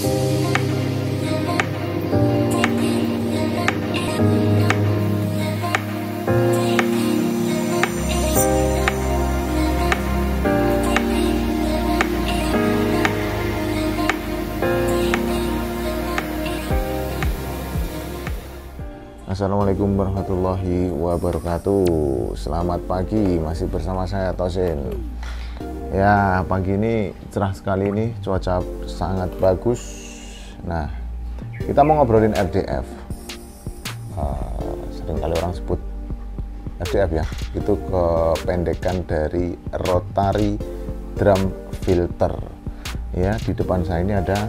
Assalamualaikum warahmatullahi wabarakatuh. Selamat pagi, masih bersama saya Tosin. Ya, pagi ini cerah sekali nih, cuaca sangat bagus. Nah, kita mau ngobrolin RDF. Seringkali orang sebut RDF ya, itu kependekan dari Rotary Drum Filter. Ya, di depan saya ini ada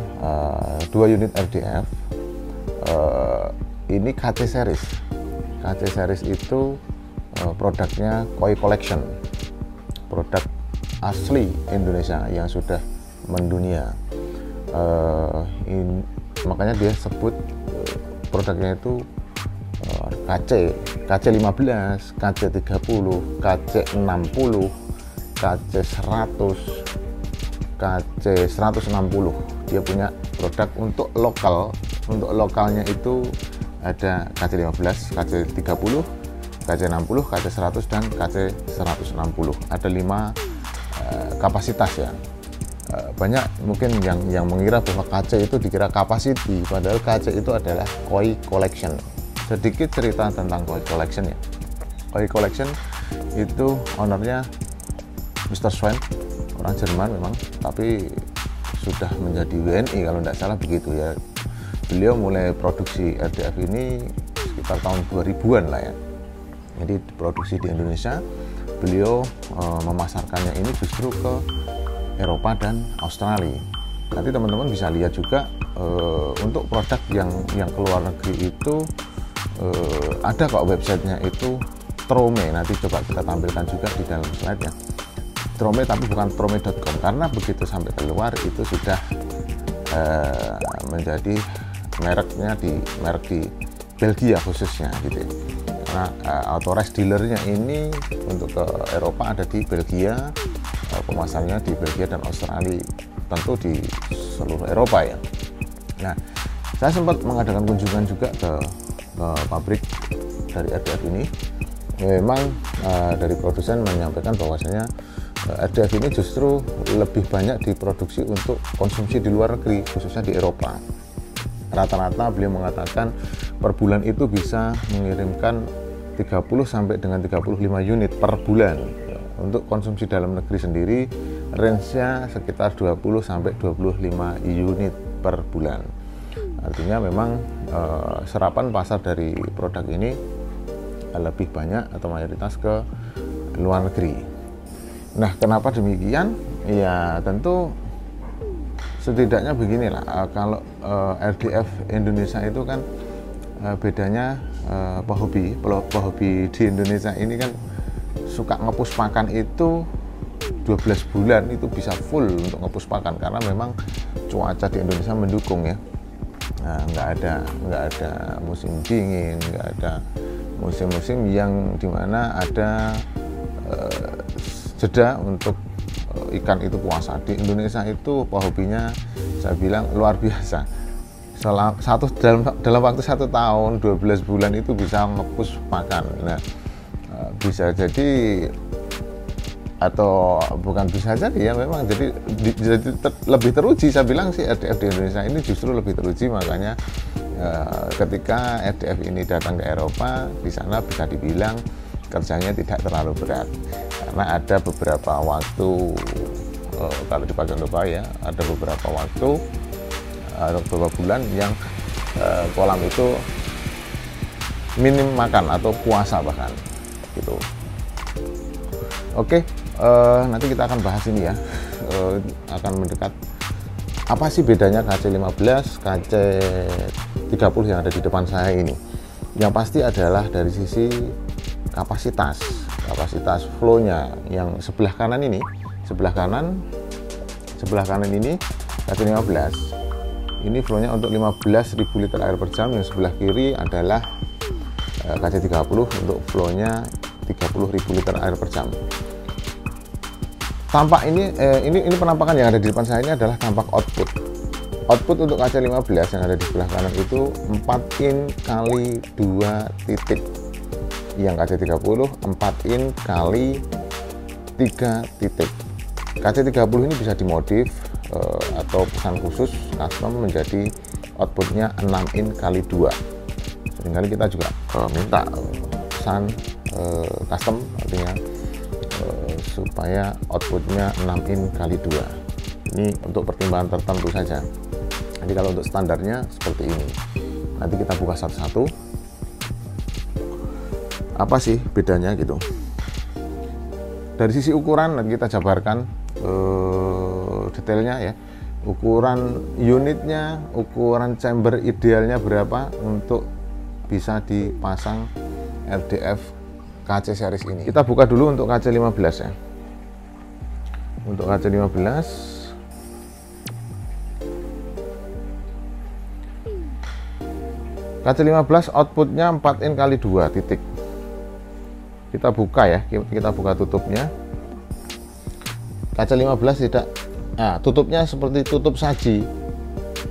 2 unit RDF. Ini KC series. KC series itu produknya Koi Collection, produk asli Indonesia yang sudah mendunia. Makanya dia sebut produknya itu KC 15, KC 30, KC 60, KC 100, KC 160. Dia punya produk untuk lokal. Untuk lokalnya itu ada KC 15, KC 30, KC 60, KC 100 dan KC 160. Ada 5 kapasitas ya. Banyak mungkin yang mengira bahwa KC itu dikira capacity, padahal KC itu adalah Koi Collection. Sedikit cerita tentang Koi Collection ya. Koi Collection itu ownernya Mr. Sven, orang Jerman memang, tapi sudah menjadi WNI kalau tidak salah begitu ya. Beliau mulai produksi RDF ini sekitar tahun 2000-an lah ya. Jadi produksi di Indonesia, beliau memasarkannya ini justru ke Eropa dan Australia. Nanti teman-teman bisa lihat juga untuk produk yang keluar negeri itu ada kok websitenya itu Trome. Nanti coba kita tampilkan juga di dalam slide ya. Trome tapi bukan trome.com, karena begitu sampai keluar itu sudah menjadi merek di Belgia khususnya gitu ya. Karena authorized dealernya ini untuk ke Eropa ada di Belgia, pemasarnya di Belgia dan Australia, tentu di seluruh Eropa ya. Nah, saya sempat mengadakan kunjungan juga ke pabrik dari RDF ini. Memang dari produsen menyampaikan bahwasanya RDF ini justru lebih banyak diproduksi untuk konsumsi di luar negeri, khususnya di Eropa. Rata-rata beliau mengatakan per bulan itu bisa mengirimkan 30 sampai dengan 35 unit per bulan. Untuk konsumsi dalam negeri sendiri range-nya sekitar 20 sampai 25 unit per bulan. Artinya memang serapan pasar dari produk ini lebih banyak atau mayoritas ke luar negeri. Nah, kenapa demikian? Ya tentu setidaknya beginilah, kalau RDF Indonesia itu kan bedanya pehobi di Indonesia ini kan suka ngepus pakan itu 12 bulan itu bisa full untuk ngepus pakan, karena memang cuaca di Indonesia mendukung ya. Nah, nggak ada musim dingin, nggak ada musim-musim yang dimana ada jeda untuk ikan itu puasa. Di Indonesia itu hobinya saya bilang luar biasa. Dalam waktu 1 tahun 12 bulan itu bisa ngepus makan. Nah, bisa jadi atau bukan bisa jadi ya, memang jadi lebih teruji. Saya bilang sih RDF di Indonesia ini justru lebih teruji. Makanya ketika RDF ini datang ke Eropa, di sana bisa dibilang kerjanya tidak terlalu berat, karena ada beberapa waktu kalau di bagian Eropa ya, ada beberapa waktu beberapa bulan yang kolam itu minim makan atau puasa bahkan gitu. Oke, nanti kita akan bahas ini ya, akan mendekat apa sih bedanya KC 15, KC 30 yang ada di depan saya ini. Yang pasti adalah dari sisi kapasitas flow-nya. Yang sebelah kanan ini, sebelah kanan ini KC 15 ini flow-nya untuk 15.000 liter air per jam. Yang sebelah kiri adalah KC 30 untuk flow-nya 30.000 liter air per jam. Tampak ini penampakan yang ada di depan saya ini adalah tampak output. Output untuk KC15 yang ada di sebelah kanan itu 4 in kali 2 titik. Yang KC30 4 in kali 3 titik. KC30 ini bisa dimodif atau pesan khusus custom menjadi outputnya 6 in kali 2. Seringkali kita juga minta pesan custom, artinya supaya outputnya 6 in kali 2. Ini untuk pertimbangan tertentu saja. Jadi kalau untuk standarnya seperti ini. Nanti kita buka satu-satu. Apa sih bedanya gitu? Dari sisi ukuran nanti kita jabarkan detailnya ya. Ukuran unitnya, ukuran chamber idealnya berapa untuk bisa dipasang RDF KC series ini. Kita buka dulu untuk KC15 ya. Untuk KC15 KC15 outputnya 4 in kali 2 titik. Kita buka ya, kita buka tutupnya. KC15 tidak, tutupnya seperti tutup saji,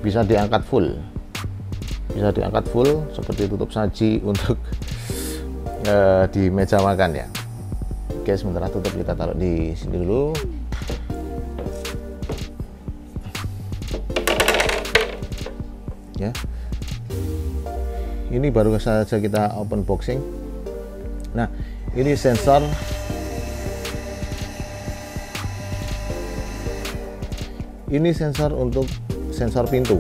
bisa diangkat full, seperti tutup saji untuk di meja makan ya. Oke, sementara tutup kita taruh di sini dulu. Ya. Ini baru saja kita open boxing. Nah, ini sensor. Ini sensor untuk sensor pintu.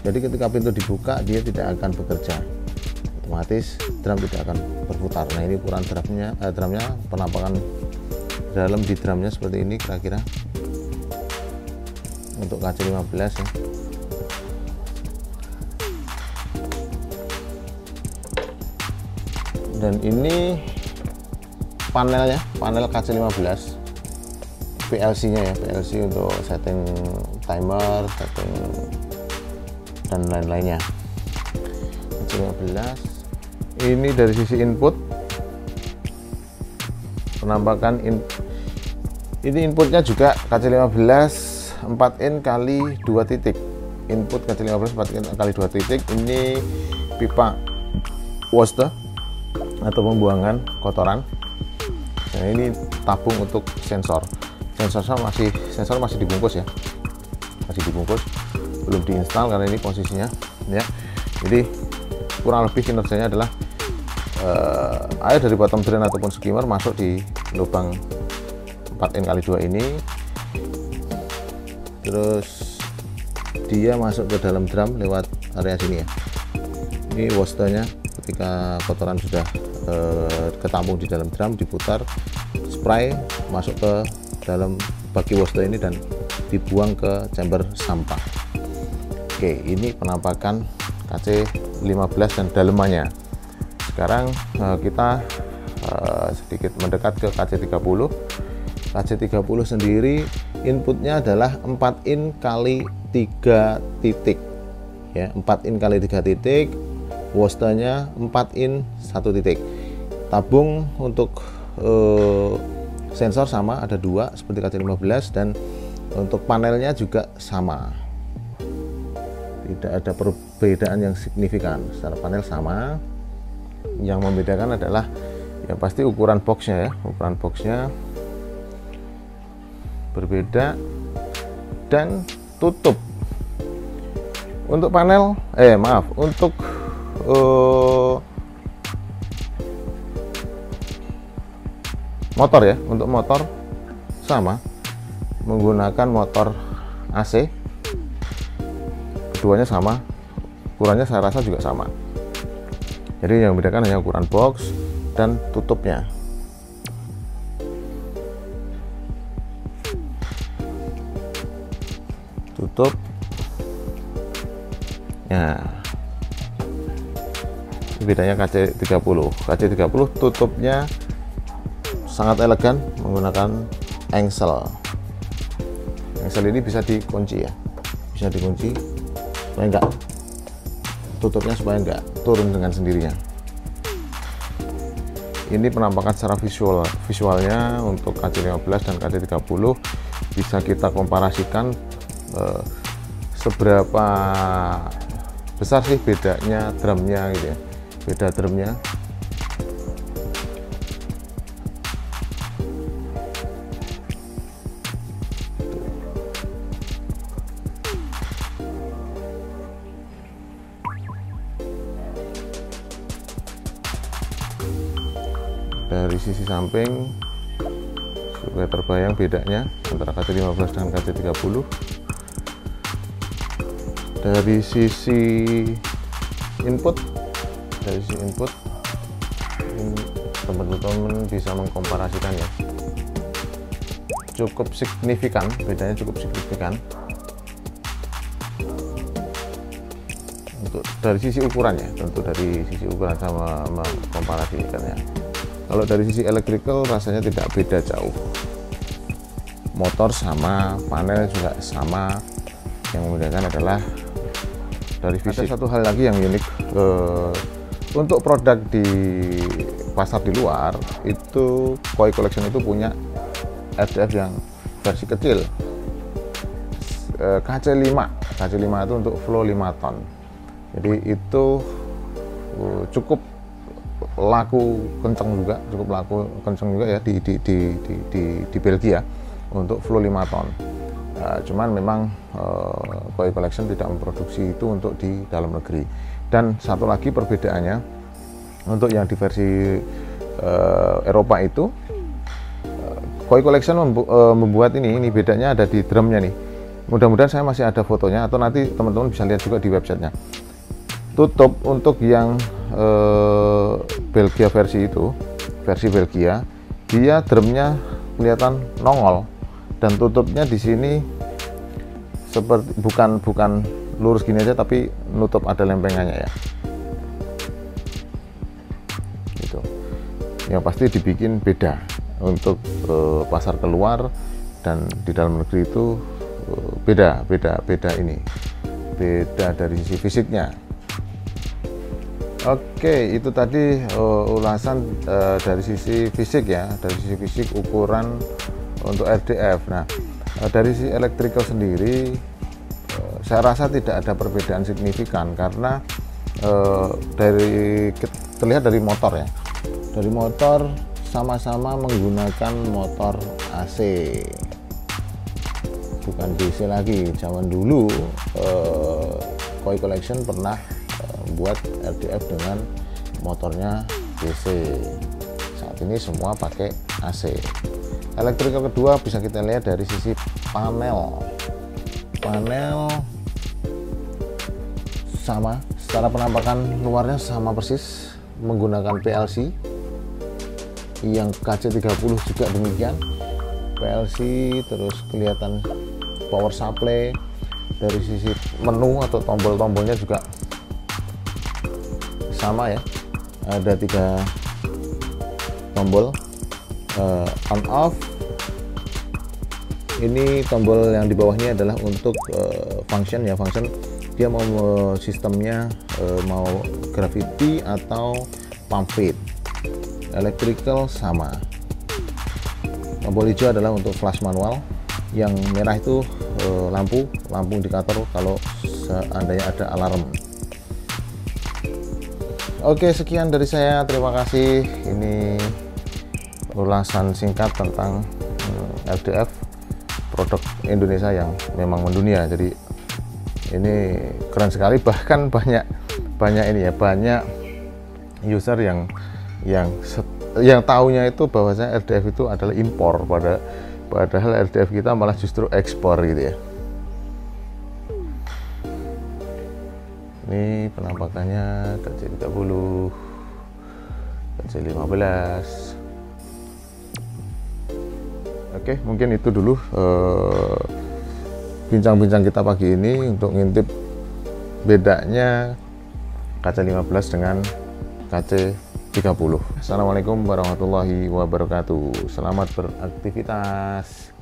Jadi ketika pintu dibuka, dia tidak akan bekerja. Otomatis drum tidak akan berputar. Nah, ini ukuran drumnya, penampakan dalam di drumnya seperti ini kira-kira. Untuk KC15 ya. Dan ini panelnya, panel KC15 PLC nya ya, PLC untuk setting timer, setting dan lain-lainnya. KC15 ini dari sisi input penampakan ini inputnya juga KC15 4 in kali 2 titik. Input KC15 4 in kali 2 titik. Ini pipa waste atau pembuangan kotoran. Nah, ini tabung untuk sensor. Sensor masih dibungkus ya, belum diinstal karena ini posisinya ya. Jadi kurang lebih kinerjanya adalah air dari bottom drain ataupun skimmer masuk di lubang 4 in kali 2 ini, terus dia masuk ke dalam drum lewat area sini ya. Ini waste-nya ketika kotoran sudah ketampung di dalam drum, diputar, spray masuk ke dalam bagi waste ini dan dibuang ke chamber sampah. Oke, ini penampakan KC15 dan dalemannya. Sekarang kita sedikit mendekat ke KC30. KC30 sendiri inputnya adalah 4 in kali 3 titik ya, 4 in kali 3 titik. Waste-nya 4 in 1 titik. Tabung untuk sensor sama, ada 2 seperti KC15, dan untuk panelnya juga sama. Tidak ada perbedaan yang signifikan. Secara panel sama. Yang membedakan adalah yang pasti ukuran boxnya ya. Ukuran boxnya berbeda dan tutup. Untuk panel, untuk motor ya, untuk motor sama, menggunakan motor AC, keduanya sama, ukurannya saya rasa juga sama. Jadi yang membedakan hanya ukuran box dan tutupnya. Tutup ya, bedanya KC30. KC30 tutupnya sangat elegan menggunakan engsel. Engsel ini bisa dikunci ya, bisa dikunci supaya enggak, tutupnya supaya enggak turun dengan sendirinya. Ini penampakan secara visualnya untuk KC15 dan KC30 bisa kita komparasikan seberapa besar sih bedanya drumnya gitu ya, beda drumnya. Dari sisi samping supaya terbayang bedanya antara KC15 dengan KC30. Dari sisi input, ini teman-teman bisa mengkomparasikan ya, cukup signifikan, bedanya cukup signifikan. Untuk dari sisi ukuran ya, tentu dari sisi ukuran sama mengkomparasikannya. Kalau dari sisi electrical rasanya tidak beda jauh, motor sama, panel juga sama, yang membedakan adalah dari fisik. Ada satu hal lagi yang unik, untuk produk di pasar di luar itu Koi Collection itu punya RDF yang versi kecil, KC5 itu untuk flow 5 ton, jadi itu cukup laku kenceng juga ya di Belgia untuk flow 5 ton. Cuman memang Koi Collection tidak memproduksi itu untuk di dalam negeri. Dan satu lagi perbedaannya, untuk yang di versi Eropa itu Koi Collection membuat ini bedanya ada di drumnya nih. Mudah-mudahan saya masih ada fotonya, atau nanti teman-teman bisa lihat juga di websitenya. Tutup untuk yang Belgia versi Belgia, dia drumnya kelihatan nongol, dan tutupnya di sini seperti bukan lurus gini aja, tapi nutup ada lempengannya ya. Gitu. Yang pasti dibikin beda untuk pasar keluar, dan di dalam negeri itu beda dari sisi fisiknya. Oke, itu tadi ulasan dari sisi fisik ya, dari sisi fisik ukuran untuk RDF. Nah, dari sisi electrical sendiri, saya rasa tidak ada perbedaan signifikan, karena terlihat dari motor ya. Dari motor sama-sama menggunakan motor AC, bukan DC lagi. Zaman dulu Koi Collection pernah buat RDF dengan motornya DC. Saat ini semua pakai AC. Electrical kedua bisa kita lihat dari sisi panel sama, secara penampakan luarnya sama persis, menggunakan PLC. Yang KC30 juga demikian, PLC. Terus kelihatan power supply. Dari sisi menu atau tombol-tombolnya juga sama ya, ada 3 tombol, on off. Ini tombol yang di bawahnya adalah untuk function dia mau sistemnya mau gravity atau pump feed. Electrical sama. Tombol hijau adalah untuk flash manual, yang merah itu lampu indikator kalau seandainya ada alarm. Oke, sekian dari saya, terima kasih. Ini ulasan singkat tentang RDF, produk Indonesia yang memang mendunia. Jadi ini keren sekali, bahkan banyak ini ya, banyak user yang tahunya itu bahwasanya RDF itu adalah impor, padahal RDF kita malah justru ekspor gitu ya. Ini penampakannya KC30, KC15. Oke, mungkin itu dulu bincang-bincang kita pagi ini untuk ngintip bedanya KC15 dengan KC30. Assalamualaikum warahmatullahi wabarakatuh. Selamat beraktivitas.